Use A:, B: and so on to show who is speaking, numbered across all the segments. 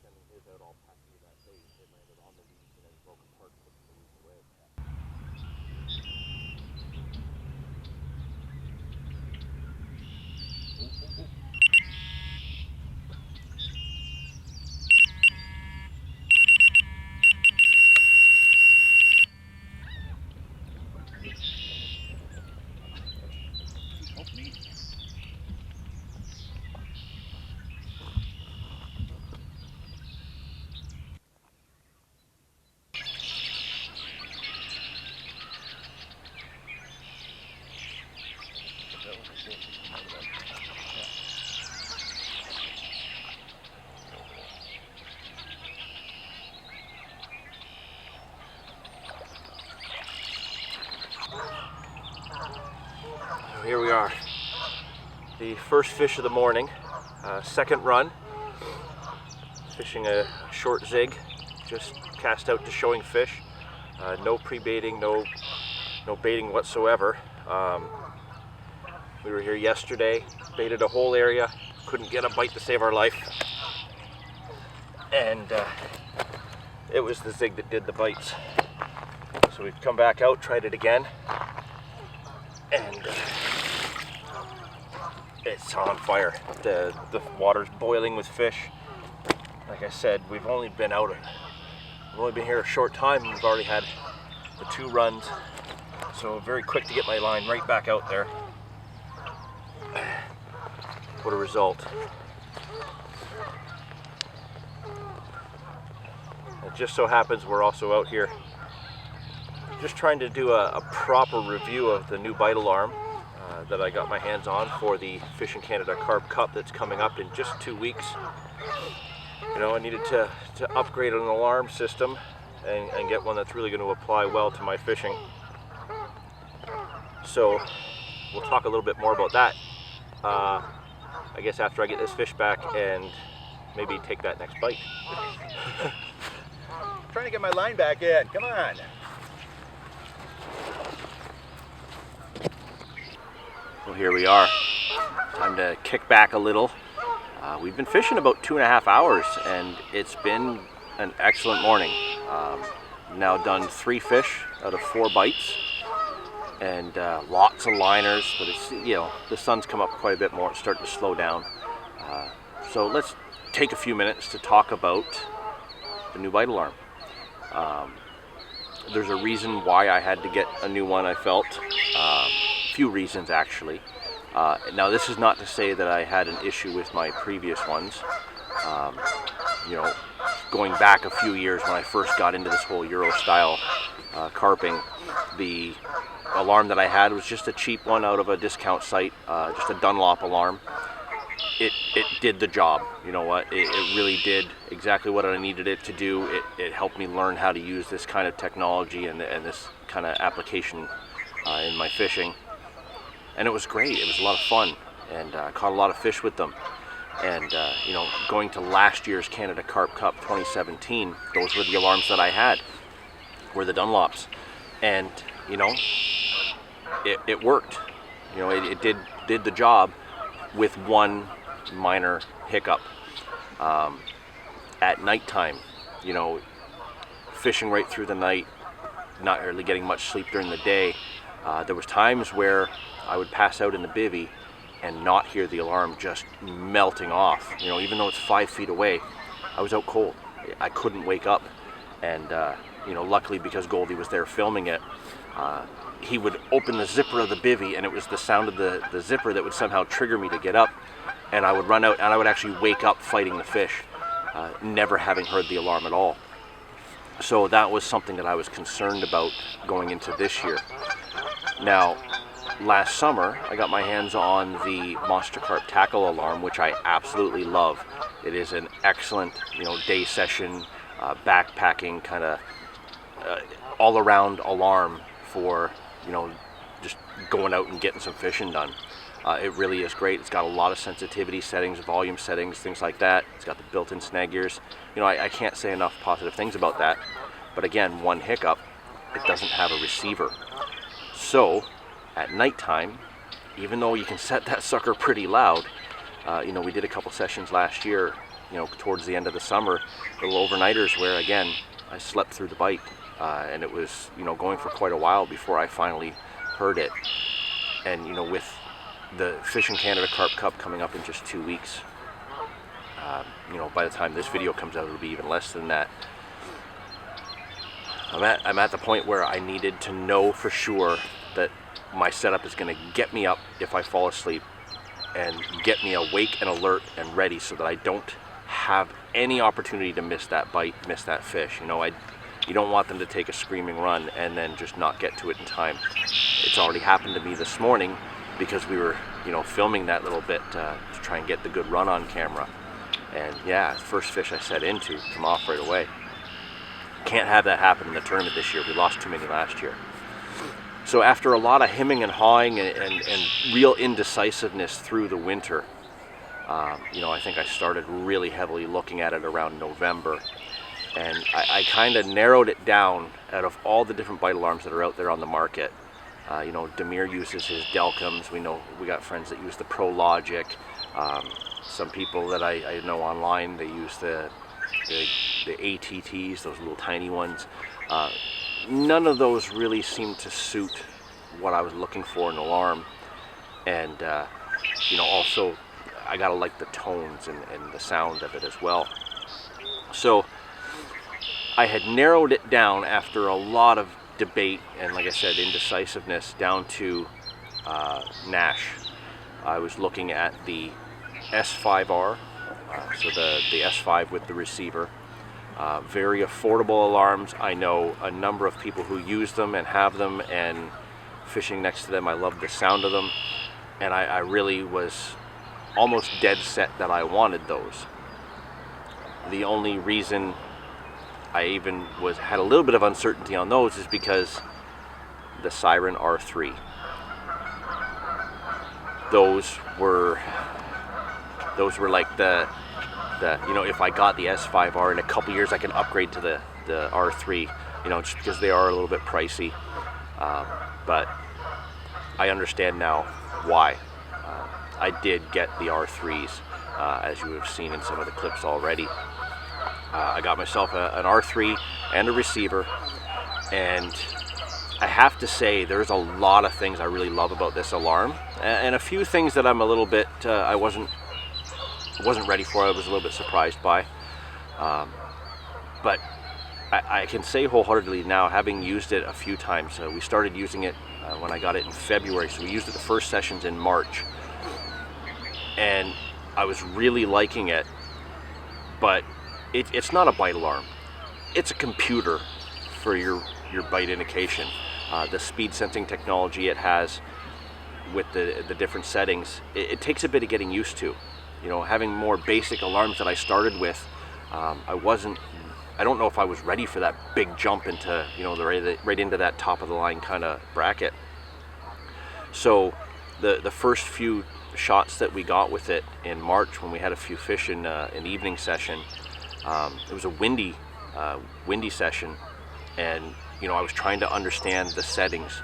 A: sending his out all packed into that bait. It landed on the weeds and then broke apart, pushing the weeds away. Here we are, the first fish of the morning, second run, fishing a short zig, just cast out to showing fish, no pre-baiting, no baiting whatsoever. We were here yesterday, baited a whole area, couldn't get a bite to save our life, and it was the zig that did the bites. So we've come back out, tried it again, and it's on fire. The water's boiling with fish. Like I said, we've only been here a short time. We've already had the 2 runs, so very quick to get my line right back out there. What a result. It just so happens we're also out here just trying to do a proper review of the new bite alarm that I got my hands on for the Fishing Canada Carp Cup that's coming up in just 2 weeks. You know, I needed to upgrade an alarm system and get one that's really going to apply well to my fishing. So we'll talk a little bit more about that, I guess, after I get this fish back and maybe take that next bite.
B: Trying to get my line back in, come on.
A: Well, here we are. Time to kick back a little. We've been fishing about 2.5 hours, and it's been an excellent morning. Now done 3 fish out of 4 bites, and lots of liners. But it's, you know, the sun's come up quite a bit more. It's starting to slow down. So let's take a few minutes to talk about the new bite alarm. There's a reason why I had to get a new one, I felt. Few reasons, actually. Now, this is not to say that I had an issue with my previous ones. You know, going back a few years when I first got into this whole Euro style carping, the alarm that I had was just a cheap one out of a discount site, just a Dunlop alarm. It did the job. You know what? It really did exactly what I needed it to do. It helped me learn how to use this kind of technology and this kind of application in my fishing. And it was great. It was a lot of fun, and I caught a lot of fish with them. And you know, going to last year's Canada Carp Cup 2017, those were the alarms that I had, were the Dunlops. And you know, it worked. You know, it did the job, with one minor hiccup. At nighttime, you know, fishing right through the night, not really getting much sleep during the day, there was times where I would pass out in the bivvy and not hear the alarm just melting off. You know, even though it's 5 feet away, I was out cold. I couldn't wake up. And you know, luckily, because Goldie was there filming it, he would open the zipper of the bivvy, and it was the sound of the zipper that would somehow trigger me to get up, and I would run out, and I would actually wake up fighting the fish, never having heard the alarm at all. So that was something that I was concerned about going into this year. Now, last summer, I got my hands on the Monster Carp tackle alarm, which I absolutely love. It is an excellent, you know, day session, backpacking kind of all-around alarm for, you know, just going out and getting some fishing done. It really is great. It's got a lot of sensitivity settings, volume settings, things like that. It's got the built-in snag gears. You know, I can't say enough positive things about that. But again, one hiccup, it doesn't have a receiver. So at nighttime, even though you can set that sucker pretty loud, you know, we did a couple sessions last year towards the end of the summer, little overnighters where again I slept through the bite, and it was going for quite a while before I finally heard it. And with the Fishing Canada Carp Cup coming up in just 2 weeks, by the time this video comes out, it'll be even less than that. I'm at the point where I needed to know for sure that my setup is going to get me up if I fall asleep and get me awake and alert and ready, so that I don't have any opportunity to miss that bite, miss that fish. You don't want them to take a screaming run and then just not get to it in time. It's already happened to me this morning because we were filming that little bit to try and get the good run on camera. And yeah, first fish I set into come off right away. Can't have that happen in the tournament this year. We lost too many last year. So after a lot of hemming and hawing and real indecisiveness through the winter, I think I started really heavily looking at it around November. And I kind of narrowed it down out of all the different bite alarms that are out there on the market. Demir uses his Delcoms. We got friends that use the ProLogic. Some people that I know online, they use the ATTs, those little tiny ones. None of those really seem to suit what I was looking for in an alarm. And also I gotta like the tones and the sound of it as well. So I had narrowed it down after a lot of debate and, like I said, indecisiveness, down to Nash. I was looking at the S5R, so the S5 with the receiver. Very affordable alarms. I know a number of people who use them and have them, and fishing next to them, I love the sound of them, and I really was almost dead set that I wanted those. The only reason I even had a little bit of uncertainty on those is because the Siren R3. Those were like the if I got the S5R in a couple years, I can upgrade to the R3, just because they are a little bit pricey. But I understand now why. I did get the R3s, as you have seen in some of the clips already. I got myself an R3 and a receiver, and I have to say there's a lot of things I really love about this alarm, and a few things that I'm a little bit I wasn't ready for. I was a little bit surprised by, but I can say wholeheartedly now, having used it a few times. We started using it when I got it in February, so we used it the first sessions in March, and I was really liking it. But it's not a bite alarm. It's a computer for your bite indication. The speed sensing technology it has with the different settings, it takes a bit of getting used to. Having more basic alarms that I started with, I don't know if I was ready for that big jump into, right into that top of the line kind of bracket. So the first few shots that we got with it in March, when we had a few fish in an evening session, it was a windy session, and I was trying to understand the settings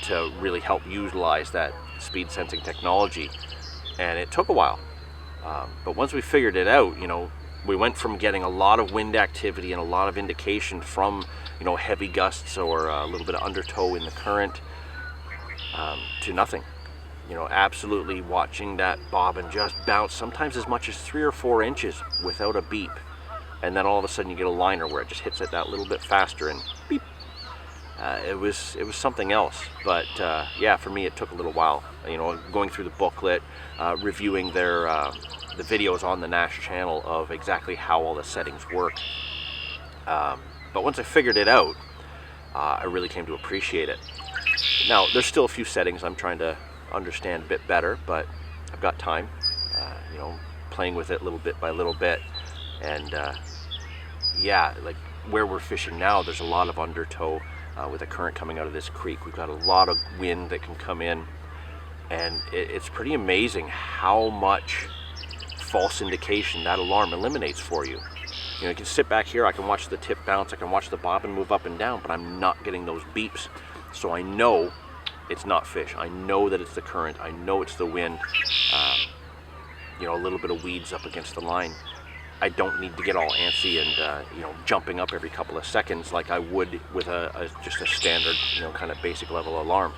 A: to really help utilize that speed sensing technology, and it took a while. But once we figured it out, we went from getting a lot of wind activity and a lot of indication from heavy gusts or a little bit of undertow in the current, to nothing. Absolutely watching that bobbin just bounce, sometimes as much as 3 or 4 inches without a beep, and then all of a sudden you get a liner where it just hits it that little bit faster and beep. It was something else. But yeah, for me it took a little while. Going through the booklet, reviewing the videos on the Nash channel of exactly how all the settings work. But once I figured it out, I really came to appreciate it. Now there's still a few settings I'm trying to understand a bit better, but I've got time, playing with it little bit by little bit. And yeah, like where we're fishing now, there's a lot of undertow with the current coming out of this creek. We've got a lot of wind that can come in, and it's pretty amazing how much false indication that alarm eliminates for you. You can sit back here, I can watch the tip bounce, I can watch the bobbin move up and down, but I'm not getting those beeps. So I know it's not fish. I know that it's the current. I know it's the wind. A little bit of weeds up against the line. I don't need to get all antsy and you know, jumping up every couple of seconds like I would with just a standard, you know, kind of basic level alarm.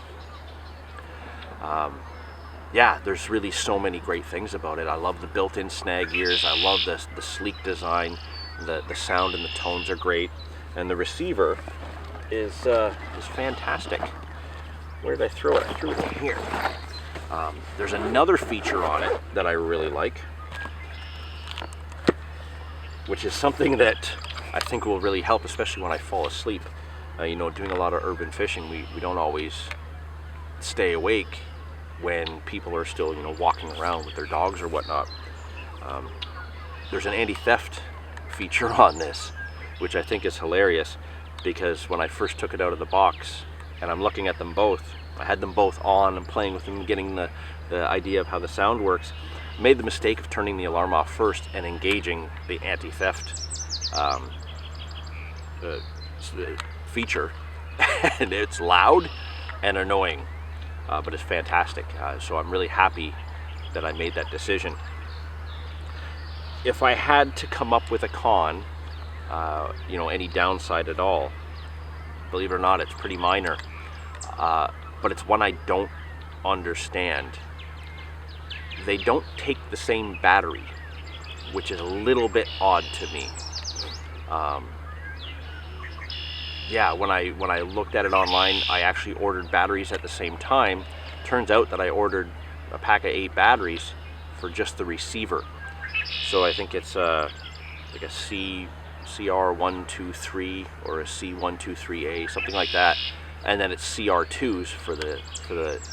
A: Yeah, there's really so many great things about it. I love the built-in snag ears. I love the sleek design. The sound and the tones are great, and the receiver is fantastic. Where did I throw it? I threw it in here. There's another feature on it that I really like, which is something that I think will really help, especially when I fall asleep. You know, doing a lot of urban fishing, we don't always stay awake when people are still, you know, walking around with their dogs or whatnot. There's an anti-theft feature on this, which I think is hilarious, because when I first took it out of the box and I'm looking at them both, I had them both on and playing with them, getting the idea of how the sound works. Made the mistake of turning the alarm off first and engaging the anti-theft feature, and it's loud and annoying, but it's fantastic. So I'm really happy that I made that decision. If I had to come up with a con, you know, any downside at all, believe it or not, it's pretty minor, but it's one I don't understand. They don't take the same battery, which is a little bit odd to me. Yeah, when I looked at it online, I actually ordered batteries at the same time. Turns out that I ordered a pack of 8 batteries for just the receiver. So I think it's like a CR123 or a C123A, something like that, and then it's CR2s for the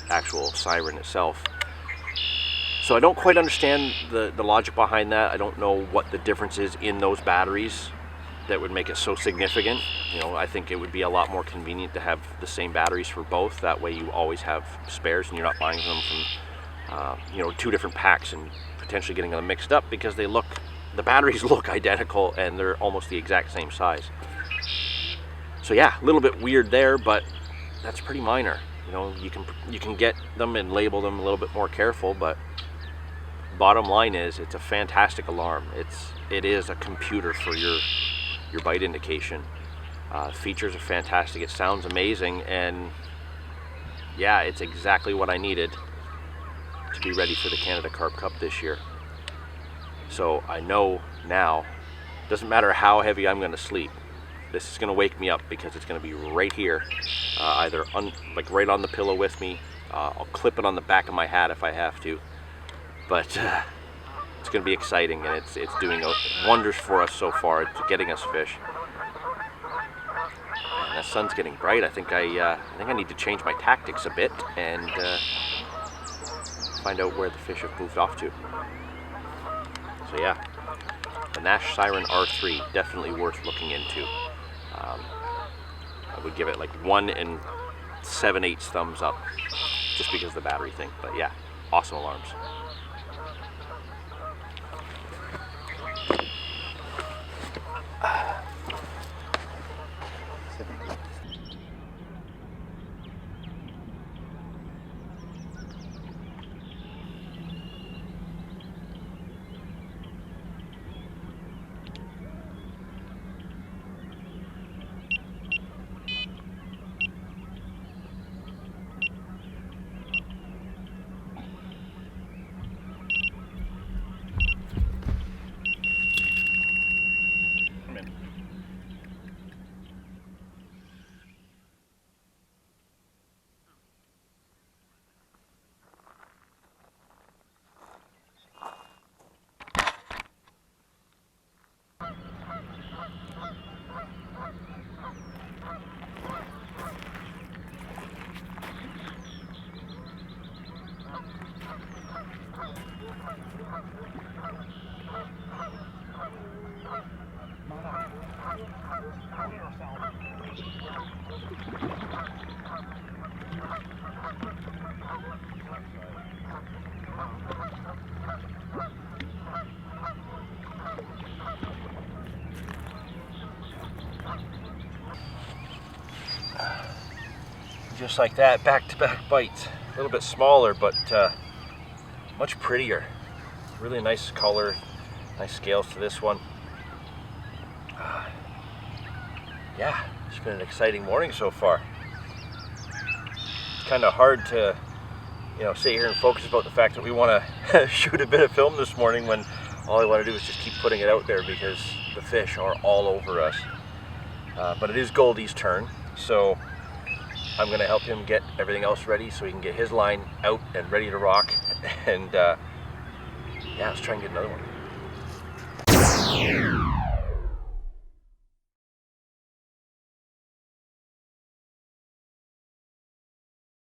A: actual siren itself. So I don't quite understand the logic behind that. I don't know what the difference is in those batteries that would make it so significant. You know, I think it would be a lot more convenient to have the same batteries for both. That way you always have spares and you're not buying them from you know, 2 different packs and potentially getting them mixed up, because the batteries look identical and they're almost the exact same size. So yeah, a little bit weird there, but that's pretty minor. You know, you can get them and label them a little bit more careful, but bottom line is it's a fantastic alarm. It is a computer for your bite indication. Features are fantastic. It sounds amazing, and yeah, it's exactly what I needed to be ready for the Canada Carp Cup this year. So I know now, doesn't matter how heavy I'm going to sleep, this is going to wake me up, because it's going to be right here, either like right on the pillow with me. I'll clip it on the back of my hat if I have to, but it's going to be exciting, and it's doing wonders for us so far. It's getting us fish. And the sun's getting bright. I think I need to change my tactics a bit and find out where the fish have moved off to. So yeah, the Nash Siren R3, definitely worth looking into. I would give it like 1 7/8 thumbs up, just because of the battery thing. But yeah, awesome alarms. Just like that, back-to-back bites. A little bit smaller, but much prettier. Really nice color. Nice scales to this one. Yeah, it's been an exciting morning so far. It's kind of hard to, sit here and focus about the fact that we want to shoot a bit of film this morning when all I want to do is just keep putting it out there because the fish are all over us. But it is Goldie's turn, so I'm going to help him get everything else ready so he can get his line out and ready to rock. And yeah, let's try and get another one.